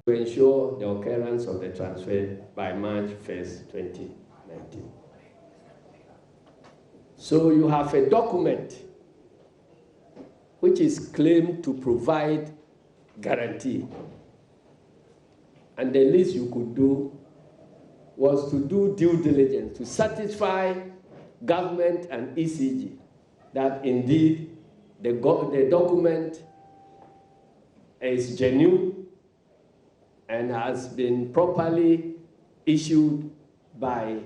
to ensure the occurrence of the transfer by March 1st, 2019. So you have a document which is claimed to provide guarantee. And the least you could do was to do due diligence to satisfy government and ECG that indeed the document is genuine and has been properly issued by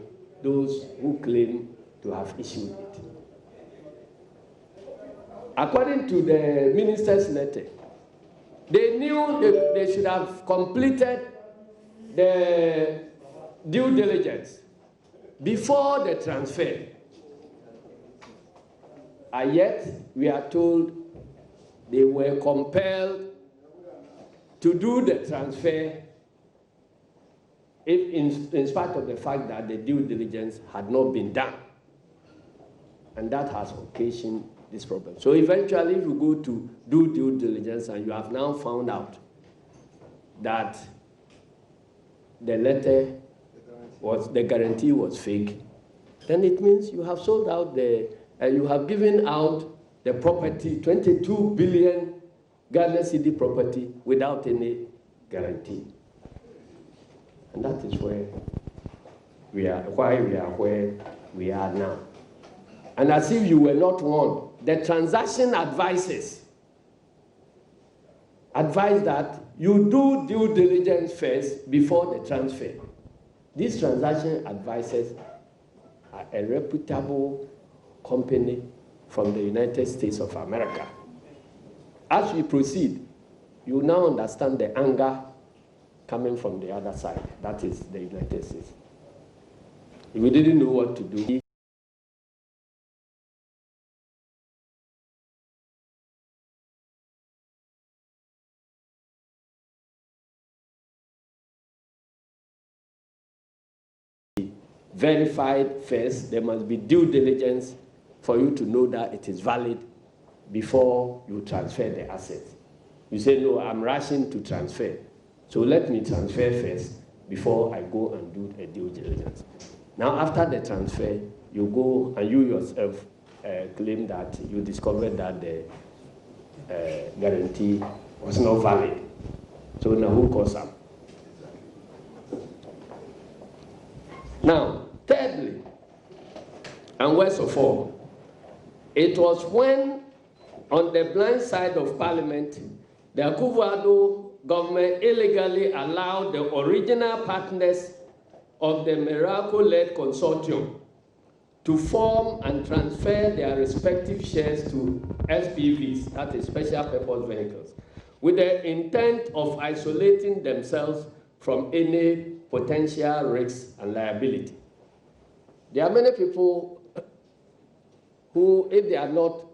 those who claim to have issued it. According to the minister's letter, they knew they should have completed the due diligence before the transfer. And yet, we are told they were compelled to do the transfer in spite of the fact that the due diligence had not been done. And that has occasioned this problem. So eventually, if you go to do due diligence and you have now found out that the letter the guarantee was fake, then it means you have sold out you have given out the property, 22 billion Ghana cedi property without any guarantee. And that is why we are where we are now. And as if you were not warned, the transaction advisors advise that you do due diligence first before the transfer. These transaction advisors are a reputable company from the United States of America. As we proceed, you now understand the anger coming from the other side, that is the United States. If we didn't know what to do, verified first, there must be due diligence for you to know that it is valid before you transfer the assets. You say, no, I'm rushing to transfer, so let me transfer first before I go and do a due diligence. Now, after the transfer, you go and you yourself claim that you discovered that the guarantee was not valid. So now who calls up? Now, thirdly, and worst of all, it was when, on the blind side of Parliament, the Akufo-Addo government illegally allowed the original partners of the Miracle-led consortium to form and transfer their respective shares to SPVs, that is special purpose vehicles, with the intent of isolating themselves from any potential risks and liability. There are many people who, if they are not,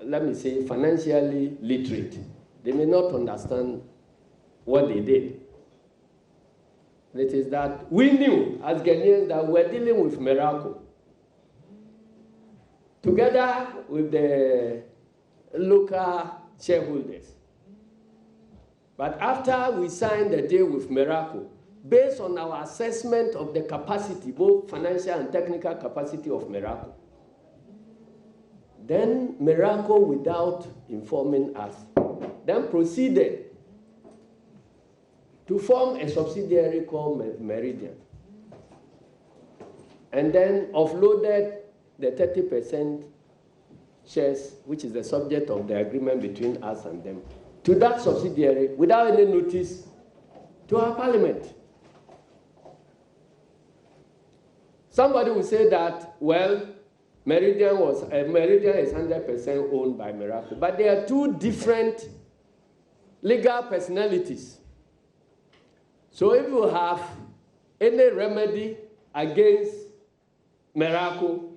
let me say, financially literate, they may not understand what they did. It is that we knew, as Ghanaians, that we were dealing with Miracle, together with the local shareholders. But after we signed the deal with Miracle, based on our assessment of the capacity, both financial and technical capacity of Miracle, then Miracle, without informing us, then proceeded to form a subsidiary called Meridian, and then offloaded the 30% shares, which is the subject of the agreement between us and them, to that subsidiary without any notice to our Parliament. Somebody will say that, well, Meridian is 100% owned by Miracle, but there are two different legal personalities. So if you have any remedy against Miracle,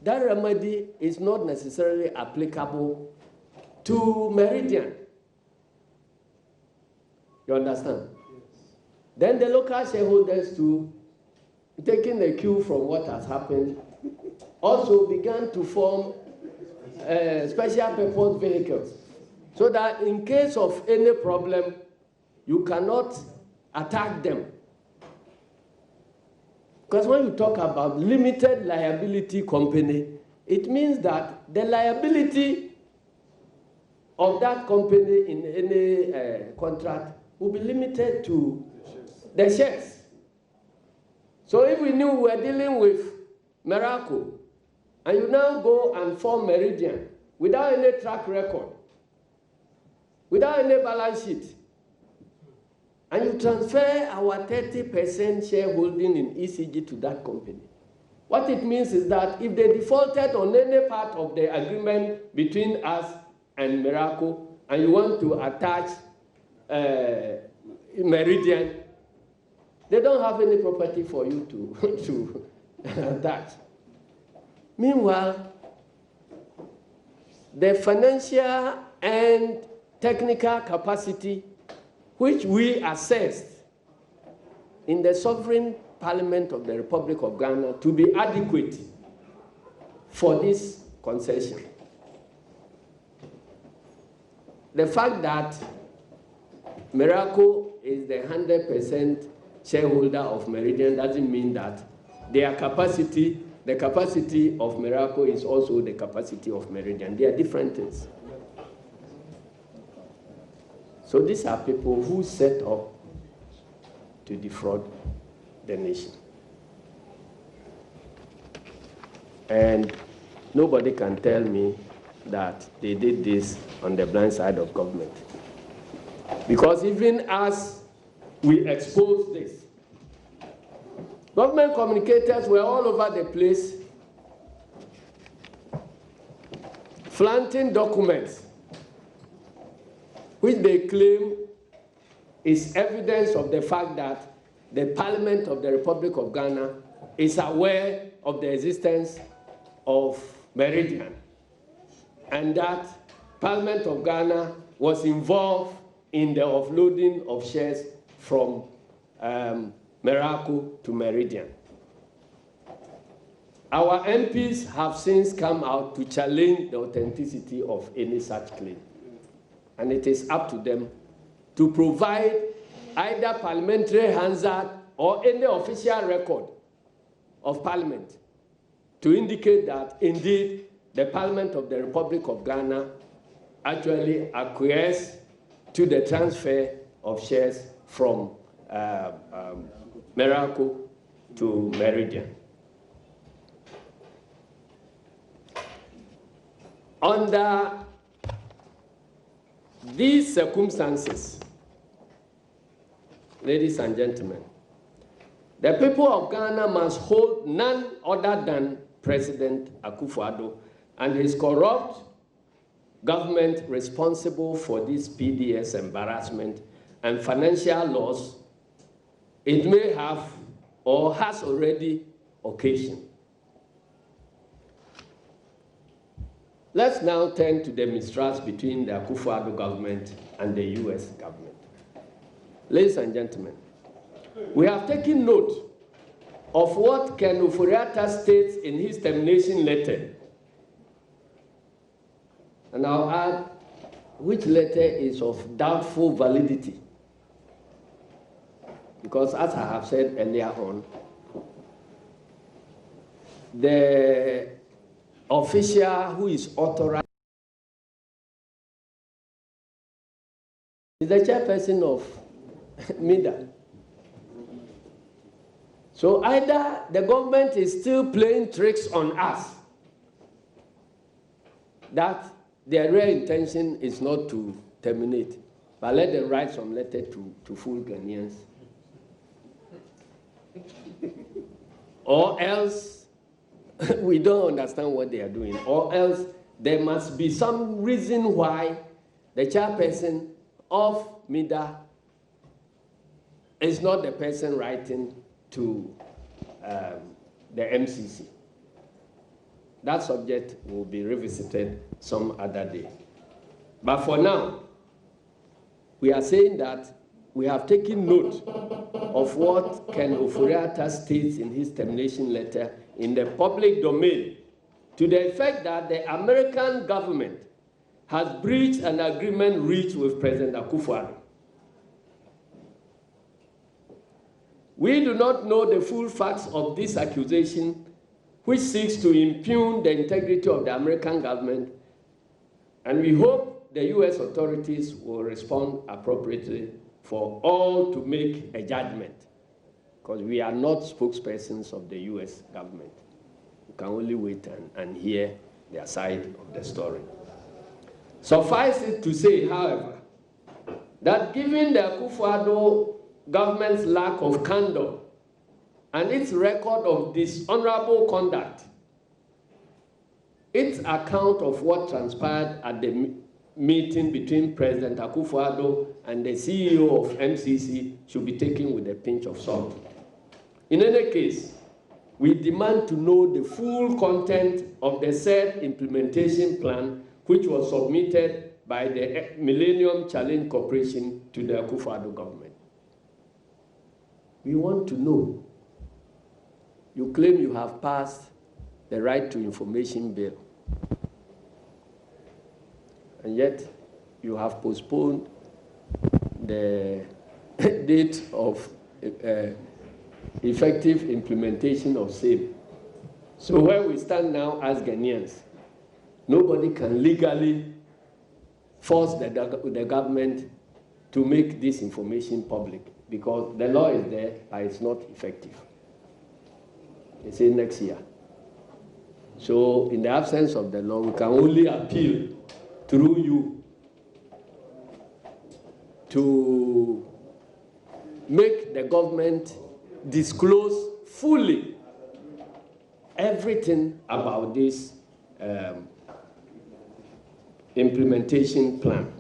that remedy is not necessarily applicable to Meridian. You understand? Yes. Then the local shareholders too, taking the cue from what has happened, also began to form special purpose vehicles, so that in case of any problem, you cannot attack them. Because when you talk about limited liability company, it means that the liability of that company in any contract will be limited to the shares. So if we knew we were dealing with Miracle, and you now go and form Meridian without any track record, without any balance sheet, and you transfer our 30% shareholding in ECG to that company, what it means is that if they defaulted on any part of the agreement between us and Miracle, and you want to attach Meridian, they don't have any property for you to attach. Meanwhile, the financial and technical capacity which we assessed in the sovereign parliament of the Republic of Ghana to be adequate for this concession. The fact that Miracle is the 100% shareholder of Meridian doesn't mean that their capacity, the capacity of Miracle is also the capacity of Meridian. They are different things. So these are people who set up to defraud the nation. And nobody can tell me that they did this on the blind side of government. Because even as we exposed this, government communicators were all over the place flaunting documents which they claim is evidence of the fact that the Parliament of the Republic of Ghana is aware of the existence of Meridian, and that Parliament of Ghana was involved in the offloading of shares from Miracle to Meridian. Our MPs have since come out to challenge the authenticity of any such claim. And it is up to them to provide either parliamentary Hansard or any official record of Parliament to indicate that indeed the Parliament of the Republic of Ghana actually acquiesced to the transfer of shares from Miracle to Meridian. Under these circumstances, ladies and gentlemen, the people of Ghana must hold none other than President Akufo-Addo and his corrupt government responsible for this PDS embarrassment and financial loss it may have or has already occasioned. Let's now turn to the mistrust between the Akufo-Addo government and the US government. Ladies and gentlemen, we have taken note of what Ken Ofori-Atta states in his termination letter. And I'll add which letter is of doubtful validity. Because as I have said earlier on, the official who is authorized is the chairperson of MIDA. So either the government is still playing tricks on us, that their real intention is not to terminate, but let them write some letter to fool Ghanaians. Or else we don't understand what they are doing, or else there must be some reason why the chairperson of MIDA is not the person writing to the MCC. That subject will be revisited some other day. But for now, we are saying that we have taken note of what Ken Ofori-Atta states in his termination letter in the public domain, to the effect that the American government has breached an agreement reached with President Akufo-Addo. We do not know the full facts of this accusation, which seeks to impugn the integrity of the American government, and we hope the U.S. authorities will respond appropriately for all to make a judgment, because we are not spokespersons of the U.S. government. We can only wait and hear their side of the story. Suffice it to say, however, that given the Akufo-Addo government's lack of candor and its record of dishonorable conduct, its account of what transpired at the meeting between President Akufo-Addo and the CEO of MCC should be taken with a pinch of salt. In any case, we demand to know the full content of the said implementation plan, which was submitted by the Millennium Challenge Corporation to the Akufo-Addo government. We want to know. You claim you have passed the Right to Information Bill, and yet you have postponed the date of effective implementation of same. So where we stand now as Ghanaians, nobody can legally force the government to make this information public, because the law is there, but it's not effective. They say next year. So in the absence of the law, we can only appeal through you to make the government disclose fully everything about this implementation plan.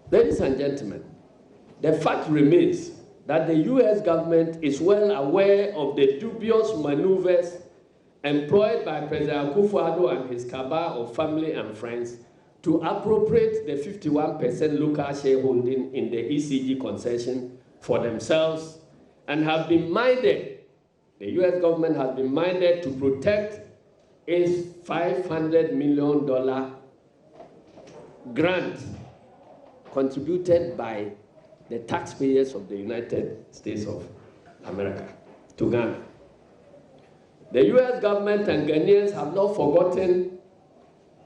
Ladies and gentlemen, the fact remains that the U.S. government is well aware of the dubious maneuvers employed by President Akufo-Addo and his cabal of family and friends to appropriate the 51% local shareholding in the ECG concession for themselves, and have been minded, the U.S. government has been minded to protect its $500 million grant contributed by the taxpayers of the United States of America to Ghana. The U.S. government and Ghanaians have not forgotten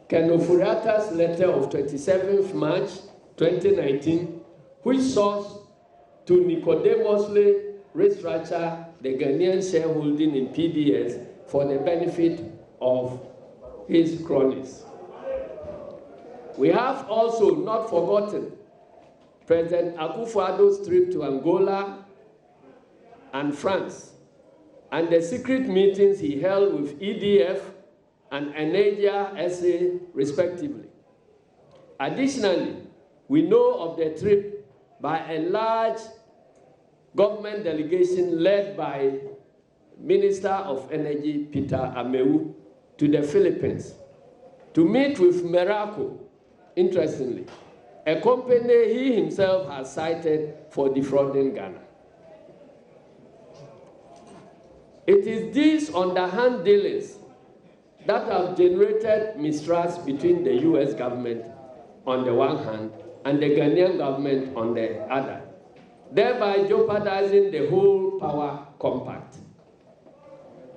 Ken Ofori-Atta's letter of 27th March 2019, which sought to nicodemously restructure the Ghanaian shareholding in PDS for the benefit of his cronies. We have also not forgotten President Akufo-Addo's trip to Angola and France, and the secret meetings he held with EDF and Anadia SA, respectively. Additionally, we know of the trip by a large government delegation led by Minister of Energy Peter Amewu to the Philippines to meet with Merako, interestingly, a company he himself has cited for defrauding Ghana. It is these underhand dealings that have generated mistrust between the U.S. government on the one hand and the Ghanaian government on the other, thereby jeopardizing the whole power compact.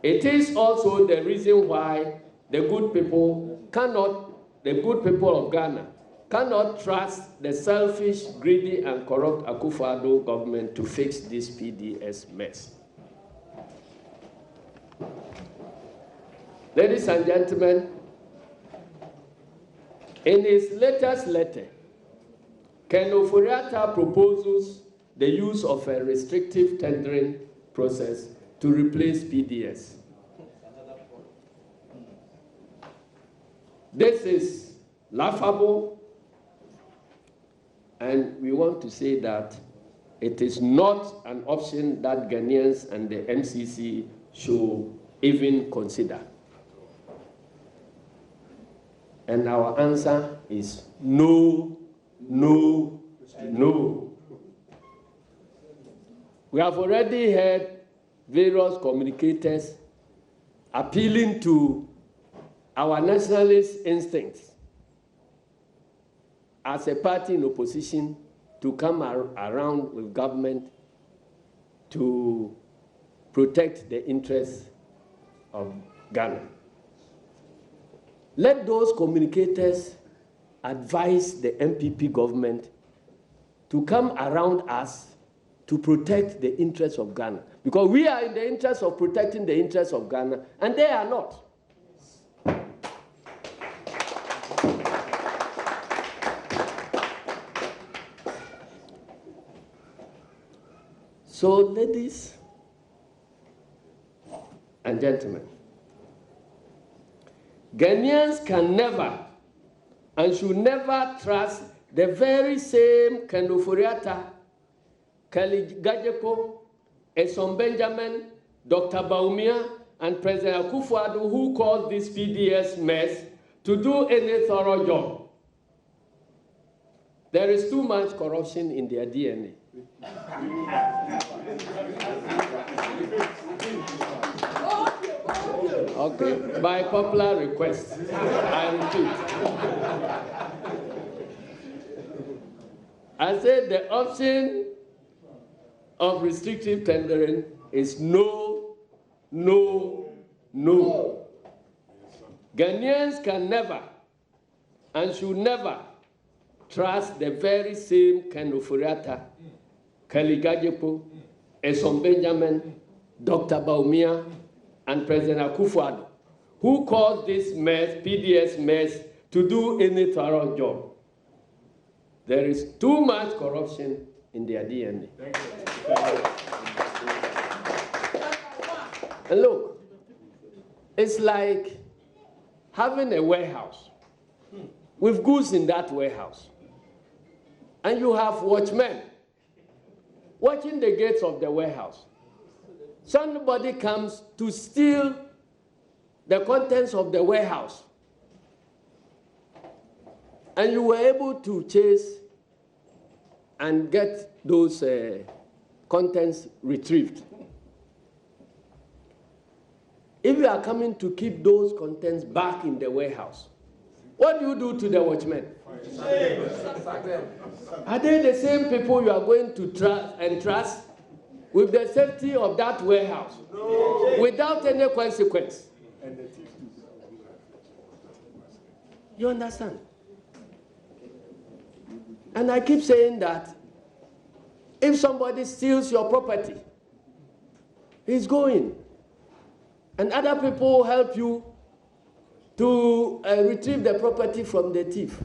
It is also the reason why the good people of Ghana cannot trust the selfish, greedy, and corrupt Akufo-Addo government to fix this PDS mess. Ladies and gentlemen, in his latest letter, Ken Ofori-Atta proposes the use of a restrictive tendering process to replace PDS. This is laughable, and we want to say that it is not an option that Ghanaians and the MCC should even consider. And our answer is no, no, no. We have already heard various communicators appealing to our nationalist instincts as a party in opposition to come around with government to protect the interests of Ghana. Let those communicators advise the MPP government to come around us to protect the interests of Ghana. Because we are in the interest of protecting the interests of Ghana, and they are not. So, ladies and gentlemen, Ghanaians can never and should never trust the very same Kendoforiata, Kelly Gajepo, Eson Benjamin, Dr. Baumia, and President Akufo-Addo, who caused this PDS mess, to do any thorough job. There is too much corruption in their DNA. Okay, by popular request, I repeat. I said the option of restrictive tendering is no, no, no. Ghanaians can never and should never trust the very same Kendoforiata, Kelly Gajepo, Eson Benjamin, Dr. Baumia, and President Akufo-Addo, who caused this mess, PDS mess, to do any thorough job. There is too much corruption in their DNA. And look, it's like having a warehouse with goods in that warehouse. And you have watchmen watching the gates of the warehouse. Somebody comes to steal the contents of the warehouse. And you were able to chase and get those contents retrieved. If you are coming to keep those contents back in the warehouse, what do you do to the watchmen? Are they the same people you are going to trust with the safety of that warehouse without any consequence? You understand? And I keep saying that if somebody steals your property, he's going. And other people help you to retrieve the property from the thief.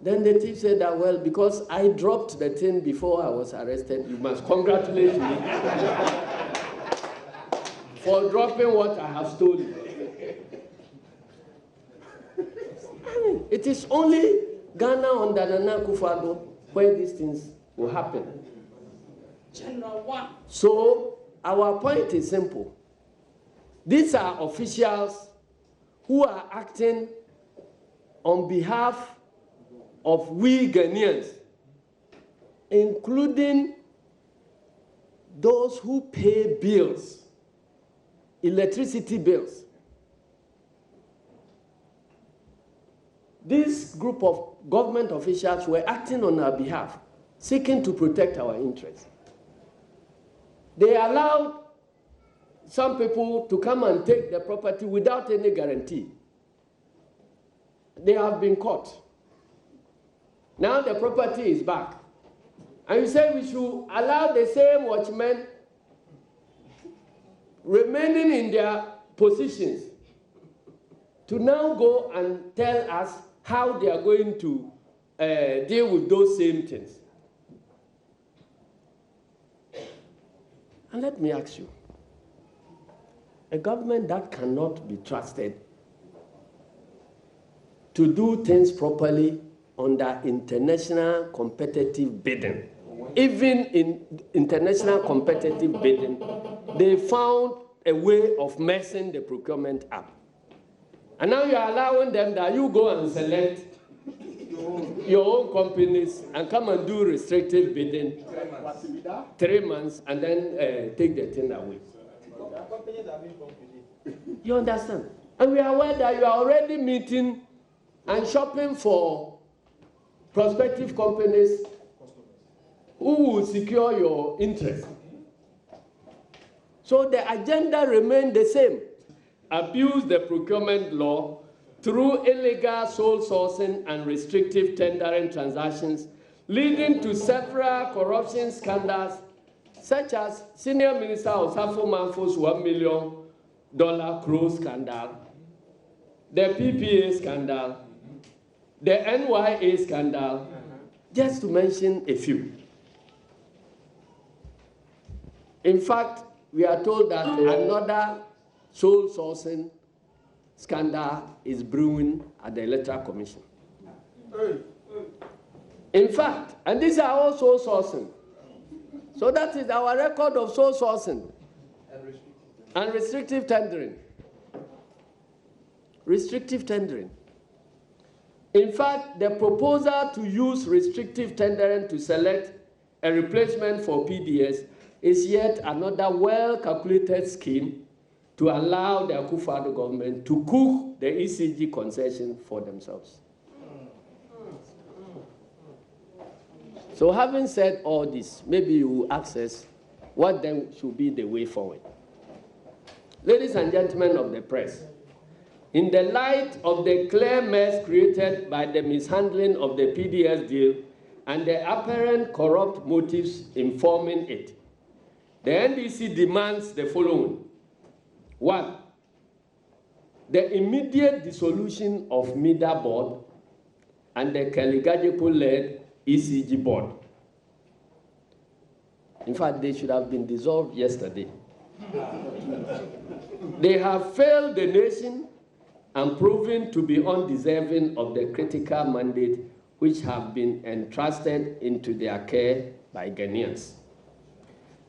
Then the thief said that, well, because I dropped the thing before I was arrested, you must congratulate me for dropping what I have stolen. I mean, it is only Ghana under Nana Akufo-Addo where these things will happen. So our point is simple. These are officials who are acting on behalf of we Ghanaians, including those who pay bills, electricity bills. This group of government officials were acting on our behalf, seeking to protect our interests. They allowed some people to come and take the property without any guarantee. They have been caught. Now the property is back. And you say we should allow the same watchmen remaining in their positions to now go and tell us how they are going to deal with those same things. And let me ask you, a government that cannot be trusted to do things properly under international competitive bidding, even in international competitive bidding, they found a way of messing the procurement up. And now you are allowing them that you go and select your own companies and come and do restrictive bidding 3 months and then take the thing away. You understand? And we are aware that you are already meeting and shopping for prospective companies who will secure your interest. So the agenda remained the same. Abuse the procurement law through illegal sole sourcing and restrictive tendering transactions, leading to several corruption scandals, such as Senior Minister Osafo Manfo's $1 million crow scandal, the PPA scandal, the NYA scandal, just to mention a few. In fact, we are told that another sole sourcing scandal is brewing at the Electoral Commission. In fact, and these are all sole sourcing. So that is our record of sole sourcing and restrictive tendering. Restrictive tendering. In fact, the proposal to use restrictive tendering to select a replacement for PDS is yet another well-calculated scheme to allow the Akufo-Addo government to cook the ECG concession for themselves. So having said all this, maybe you will ask us what then should be the way forward. Ladies and gentlemen of the press, in the light of the clear mess created by the mishandling of the PDS deal and the apparent corrupt motives informing it, the NDC demands the following. 1, the immediate dissolution of MIDA board and the Keligajepo-led ECG board. In fact, they should have been dissolved yesterday. They have failed the nation and proven to be undeserving of the critical mandate which have been entrusted into their care by Ghanaians.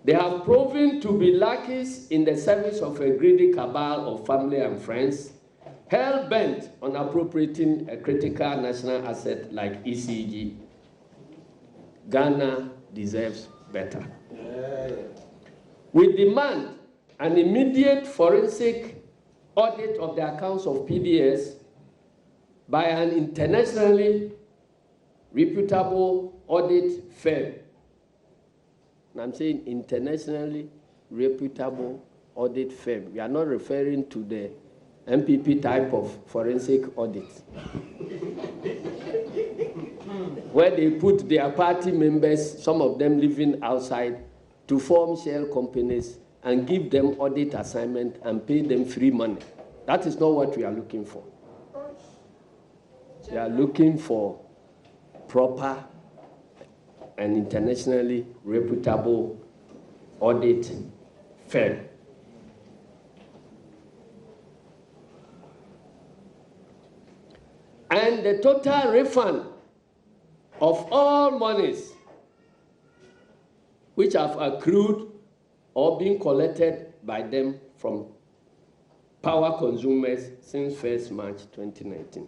They have proven to be lackeys in the service of a greedy cabal of family and friends, hell-bent on appropriating a critical national asset like ECG. Ghana deserves better. We demand an immediate forensic audit of the accounts of PDS by an internationally reputable audit firm. And I'm saying internationally reputable audit firm. We are not referring to the MPP type of forensic audit, where they put their party members, some of them living outside, to form shell companies and give them audit assignment and pay them free money. That is not what we are looking for. We are looking for proper and internationally reputable audit firm. And the total refund of all monies which have accrued or been collected by them from power consumers since 1st March 2019,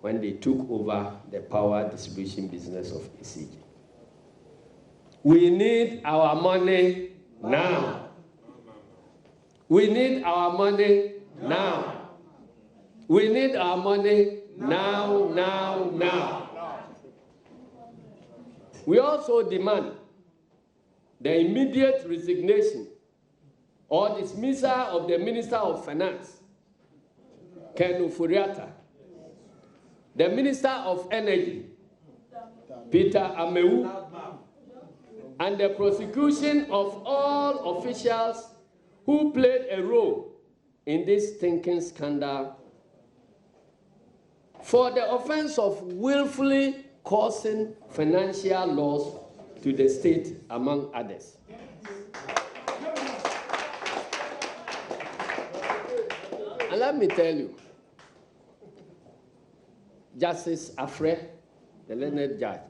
when they took over the power distribution business of ECG. We need our money now. We need our money now. We need our money now. We also demand the immediate resignation or dismissal of the Minister of Finance, Ken Oforiatta, the Minister of Energy, Peter Amewu, and the prosecution of all officials who played a role in this stinking scandal for the offense of willfully causing financial loss to the state, among others. And let me tell you, Justice Afre, the learned judge,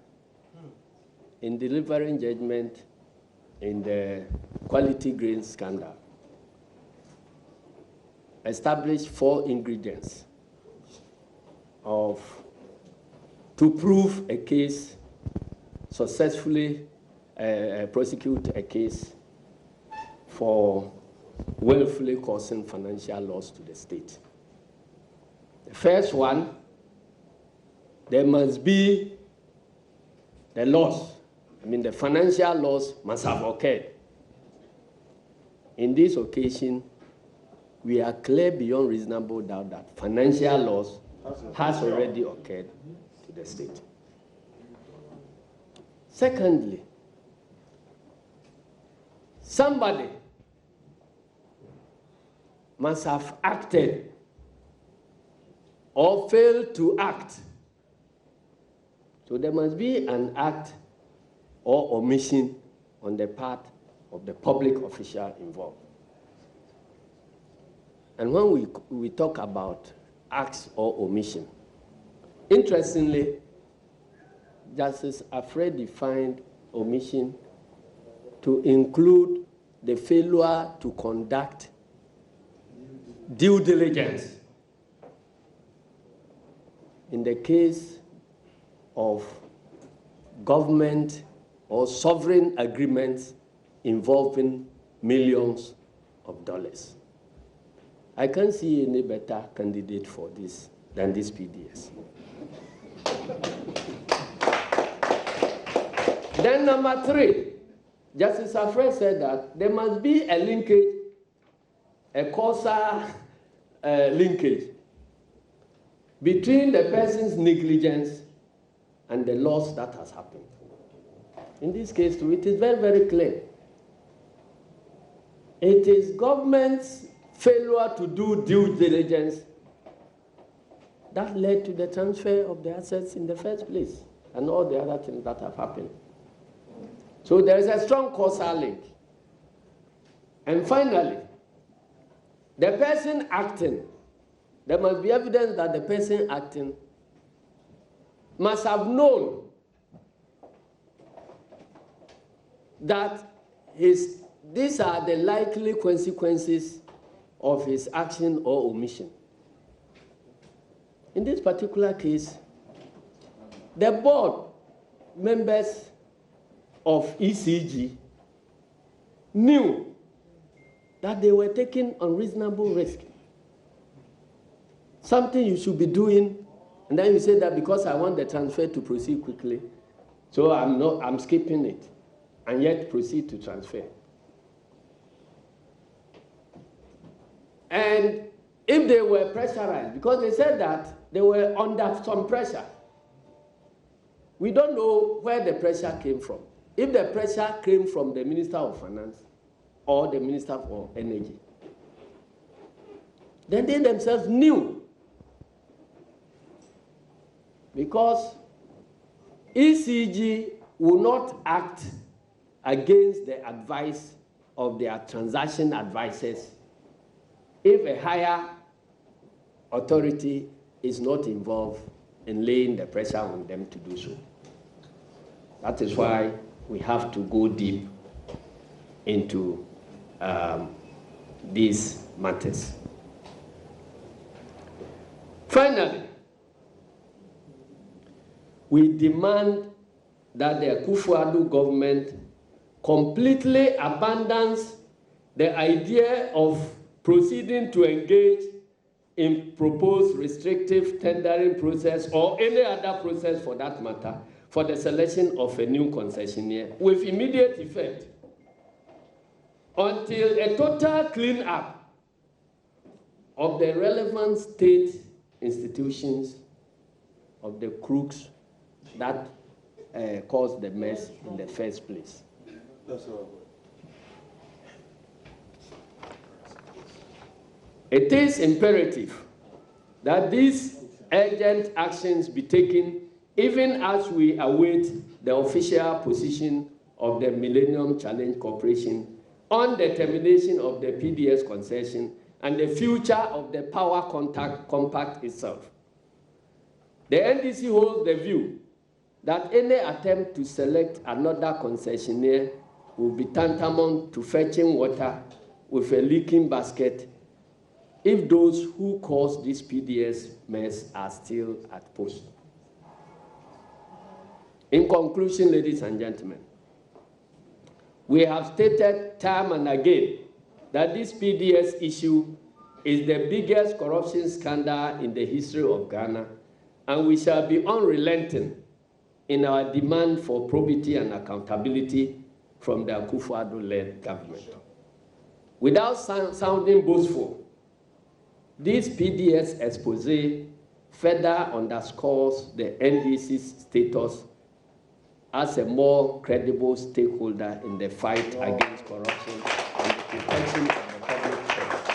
in delivering judgment in the quality grain scandal, established 4 ingredients to prove a case, successfully prosecute a case for willfully causing financial loss to the state. The first one there must be the loss. I mean, the financial loss must have occurred. In this occasion, we are clear beyond reasonable doubt that financial loss has already occurred to the state. Secondly, somebody must have acted or failed to act. So there must be an act or omission on the part of the public official involved. And when we talk about acts or omission, interestingly, Justice Afrey defined omission to include the failure to conduct due diligence in the case of government or sovereign agreements involving millions of dollars. I can't see any better candidate for this than this PDS. Then number 3, Justice Afrey said that there must be a linkage, a causal linkage between the person's negligence and the loss that has happened. In this case, too, it is very, very clear. It is government's failure to do due diligence that led to the transfer of the assets in the first place and all the other things that have happened. So there is a strong causal link. And finally, the person acting, there must be evidence that the person acting must have known that these are the likely consequences of his action or omission. In this particular case, the board members of ECG knew that they were taking unreasonable risk. Something you should be doing, and then you say that because I want the transfer to proceed quickly, so I'm skipping it, and yet proceed to transfer. And if they were pressurized, because they said that they were under some pressure, we don't know where the pressure came from. If the pressure came from the Minister of Finance or the Minister for Energy, then they themselves knew, because ECG will not act against the advice of their transaction advisors if a higher authority is not involved in laying the pressure on them to do so. That is why we have to go deep into these matters. Finally, we demand that the Akufo-Addo government completely abandons the idea of proceeding to engage in proposed restrictive tendering process or any other process for that matter for the selection of a new concessionaire with immediate effect until a total clean-up of the relevant state institutions of the crooks that caused the mess in the first place. That's all. It is imperative that these urgent actions be taken even as we await the official position of the Millennium Challenge Corporation on the termination of the PDS concession and the future of the power compact itself. The NDC holds the view that any attempt to select another concessionaire will be tantamount to fetching water with a leaking basket if those who caused this PDS mess are still at post. In conclusion, ladies and gentlemen, we have stated time and again that this PDS issue is the biggest corruption scandal in the history of Ghana and we shall be unrelenting in our demand for probity and accountability from the Akufo-Addo-led government. Without sounding boastful, this PDS expose further underscores the NDC's status as a more credible stakeholder in the fight against corruption and the protection of the public trust.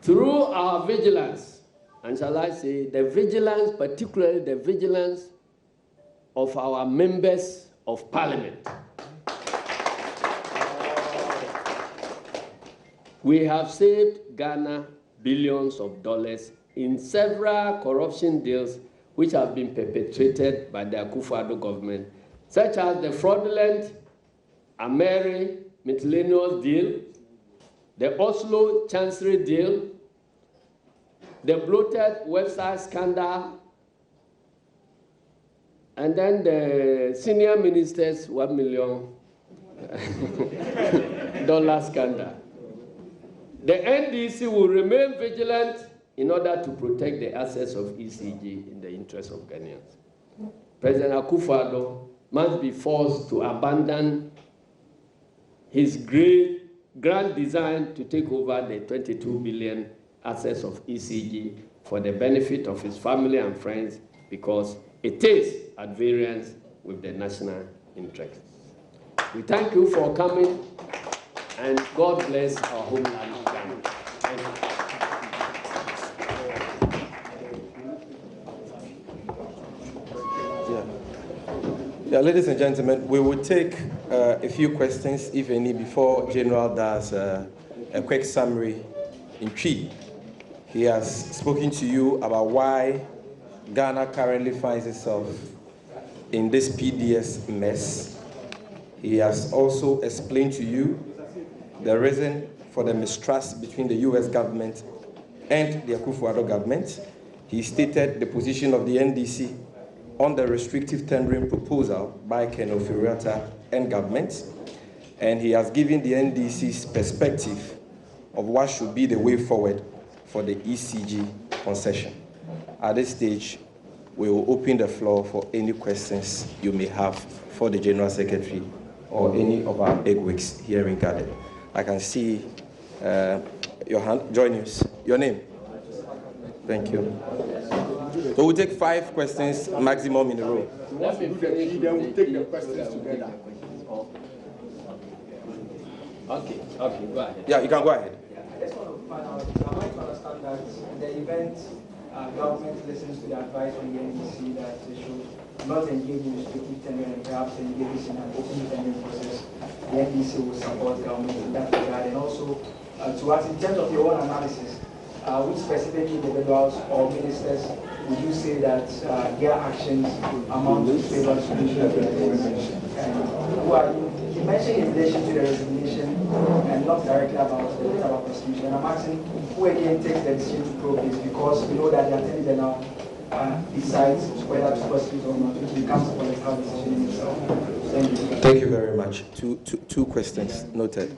Through our vigilance, and shall I say, the vigilance, particularly the vigilance of our members of parliament, we have saved Ghana billions of dollars in several corruption deals which have been perpetrated by the Akufo-Addo government, such as the fraudulent Ameri miscellaneous deal, the Oslo Chancery deal, the bloated website scandal, and then the senior minister's $1 million scandal. The NDC will remain vigilant in order to protect the assets of ECG in the interest of Ghanaians. President Akufo-Addo must be forced to abandon his grand design to take over the 22 billion assets of ECG for the benefit of his family and friends, because it is at variance with the national interest. We thank you for coming, and God bless our homeland, Ghana. Thank you. Yeah, ladies and gentlemen, we will take a few questions, if any, before General does a quick summary in Twi. He has spoken to you about why Ghana currently finds itself in this PDS mess. He has also explained to you the reason for the mistrust between the US government and the Akufo-Addo government. He stated the position of the NDC on the restrictive tendering proposal by Colonel Furiata and government, and he has given the NDC's perspective of what should be the way forward for the ECG concession. At this stage, we will open the floor for any questions you may have for the General Secretary or any of our bigwigs here in Ghana. I can see your hand. Join us. Your name? Thank you. So we'll take 5 questions maximum in a row. Once we do the key, then we'll take the questions together. Okay, go ahead. Yeah, you can go ahead. I just want to find out, I want to understand that in the event government listens to the advice from the NDC that they should not engage in restrictive tendering and perhaps engage in an open tendering process, the NDC will support government in that regard. And also, to ask in terms of your own analysis, which specific individuals or ministers would you say that their actions amount to favor solution to the and who are you mentioned in relation to the resignation and not directly about the data about prosecution. And I'm asking who again takes the decision to probe this, because we know that the Attorney General decides whether to prosecute or not, which becomes a political decision in itself. Thank you. Thank you very much. Two questions noted.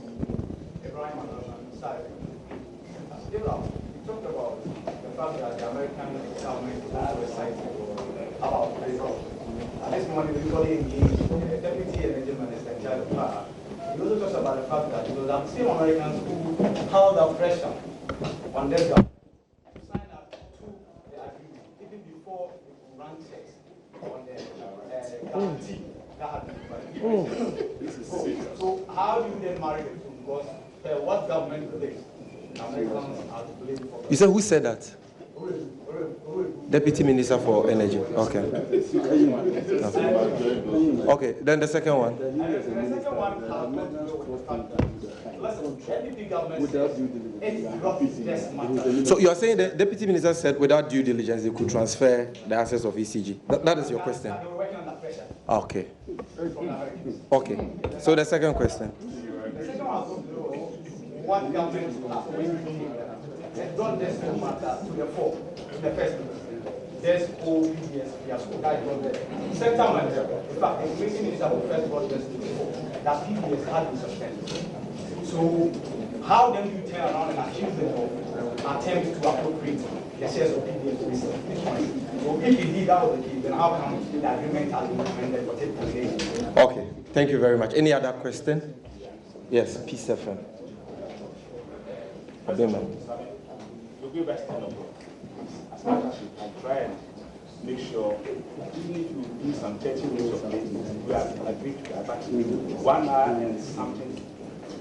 That the American government also excited about the result. At this moment, we usually engage Deputy Energy Minister in charge of power. He also talks about the fact that it was the same Americans who held the pressure on this government to sign up to the agreement, even before the run checks on the guarantee that had been provided. So how do you then marry the two? Because what government believes? Americans are to blame for that. You said who said that? Deputy Minister for Energy. Okay. Okay, then the second one. The second one NDP government says So you are saying the Deputy Minister said without due diligence they could transfer the assets of ECG. That is your question? They were working under pressure. Okay. Okay. So the second question. The second one was what government has brought this matter to the fore in the first place. There's whole PDS fiasco that is not there. Second time, in fact, the Education Minister will first brought this to the fore that PDS had been suspended. So how then do you turn around and accuse them of attempts to appropriate the the shares of PDS to be split. So if indeed that was the case, then how come the agreement has been amended for termination? Okay, thank you very much. Any other question? Yes, P. Stephen. You'll be best as much as you can try and make sure, even if you do some 30 minutes of meetings, we have agreed to that, but 1 hour and something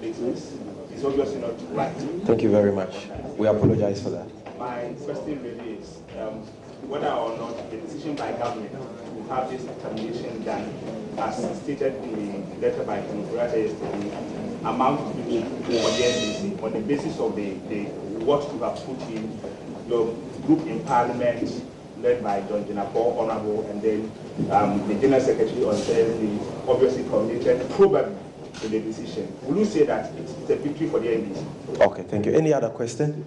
business is obviously not right. Thank you very much. We apologize for that. My question really is whether or not the decision by government to have this determination done, as stated in the letter by Controversy yesterday, amount to be for the NDC on the basis of the what you have put in your group in Parliament, led by John Jinapo, Honorable, and then the General Secretary on Thursday, obviously committed probably to the decision. Will you say that it's a victory for the NDC? Okay, thank you. Any other question?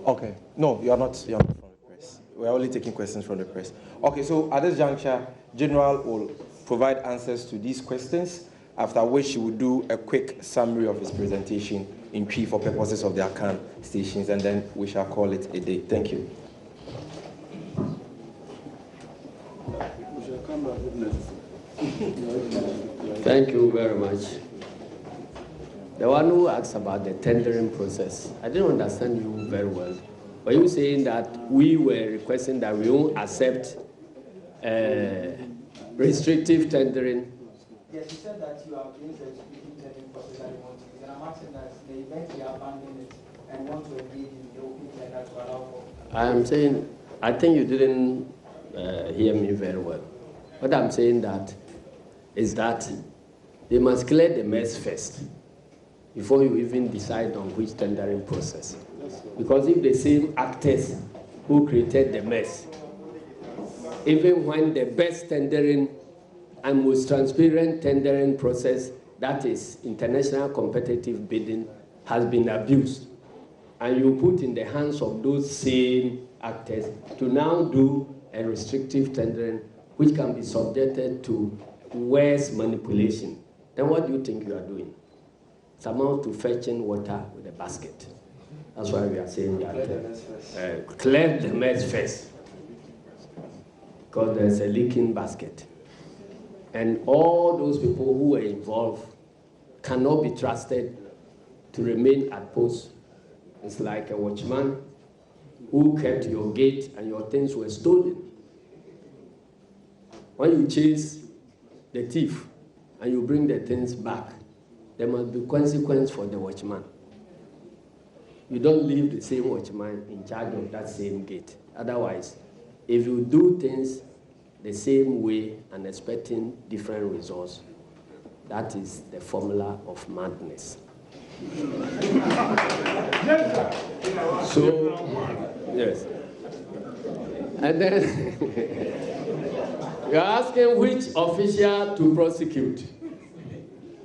Okay. No, you're not from the press. We're only taking questions from the press. Okay, so at this juncture, General will provide answers to these questions, after which he will do a quick summary of his presentation in Twi for purposes of the account stations, and then we shall call it a day. Thank you. Thank you very much. The one who asked about the tendering process, I didn't understand you very well. Were you saying that we were requesting that we won't accept restrictive tendering? Yes, you said that you are against the restrictive tendering process that you want to use, and I'm asking that the event you abandon it and want to engage in the open tender to allow for. I am saying, I think you didn't hear me very well. What I'm saying is that they must clear the mess first before you even decide on which tendering process. Because if the same actors who created the mess, even when the best tendering and most transparent tendering process, that is international competitive bidding, has been abused, and you put in the hands of those same actors to now do a restrictive tendering, which can be subjected to worse manipulation, then what do you think you are doing? It's amount to fetching water with a basket. That's why we are saying that clear the mess first, because there's a leaking basket. And all those people who were involved cannot be trusted to remain at post. It's like a watchman who kept your gate and your things were stolen. When you chase the thief and you bring the things back, there must be consequence for the watchman. You don't leave the same watchman in charge of that same gate. Otherwise, if you do things the same way and expecting different results, that is the formula of madness. So, yes. And then you're asking which official to prosecute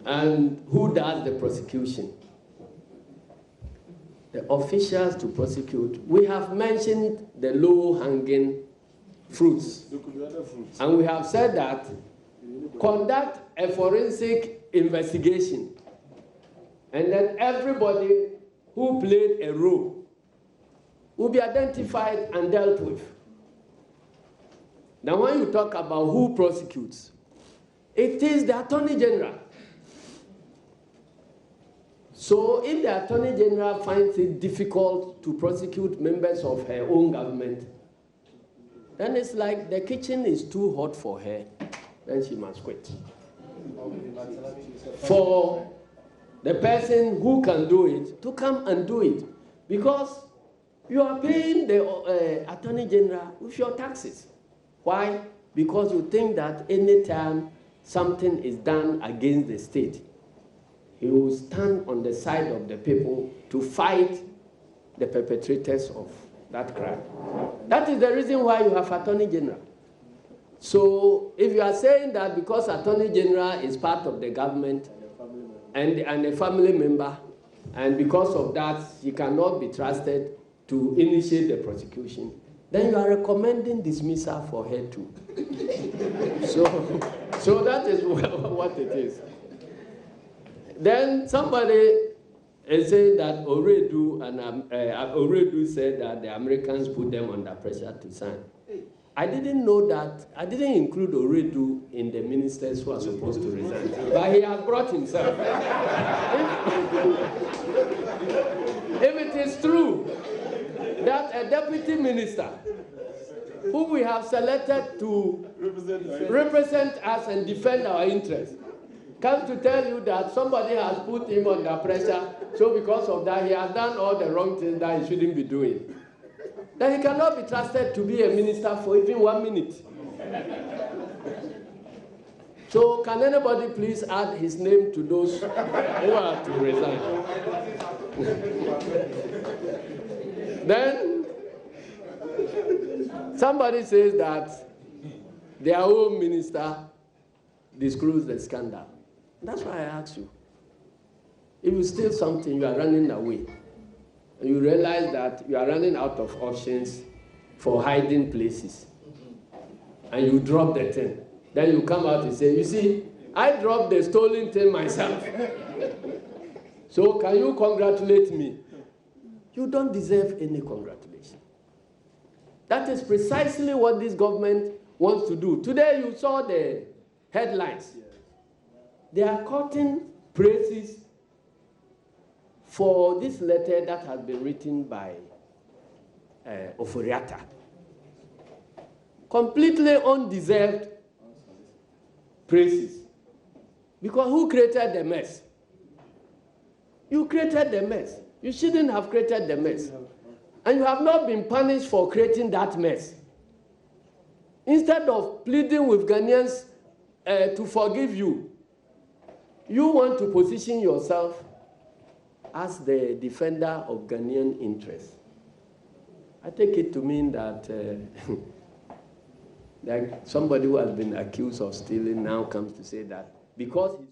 and who does the prosecution. The officials to prosecute, we have mentioned the low-hanging fruits. And we have said that conduct a forensic investigation, and then everybody who played a role will be identified and dealt with. Now, when you talk about who prosecutes, it is the Attorney General. So if the Attorney General finds it difficult to prosecute members of her own government, then it's like the kitchen is too hot for her, then she must quit. For the person who can do it to come and do it, because you are paying the Attorney General with your taxes. Why? Because you think that anytime something is done against the state, he will stand on the side of the people to fight the perpetrators of that crime. That is the reason why you have Attorney General. So if you are saying that because Attorney General is part of the government and a family member, and because of that he cannot be trusted to initiate the prosecution, then you are recommending dismissal for her too. So that is what it is. Then somebody saying that Oredu said that the Americans put them under pressure to sign. I didn't know that. I didn't include Oredu in the ministers who are supposed to resign. But he has brought himself. If it is true that a deputy minister who we have selected to represent us and defend our interests comes to tell you that somebody has put him under pressure, so because of that he has done all the wrong things that he shouldn't be doing, then he cannot be trusted to be a minister for even 1 minute. So can anybody please add his name to those who are to resign? Then somebody says that their own minister disclosed the scandal. That's why I ask you. If you steal something, you are running away. And you realize that you are running out of options for hiding places. And you drop the thing. Then you come out and say, you see, I dropped the stolen thing myself. So can you congratulate me? You don't deserve any congratulation. That is precisely what this government wants to do. Today you saw the headlines. They are quoting praises for this letter that has been written by Oforiatta. Completely undeserved praises. Because who created the mess? You created the mess. You shouldn't have created the mess. And you have not been punished for creating that mess. Instead of pleading with Ghanaians to forgive you, you want to position yourself as the defender of Ghanaian interests. I take it to mean that like somebody who has been accused of stealing now comes to say that because he's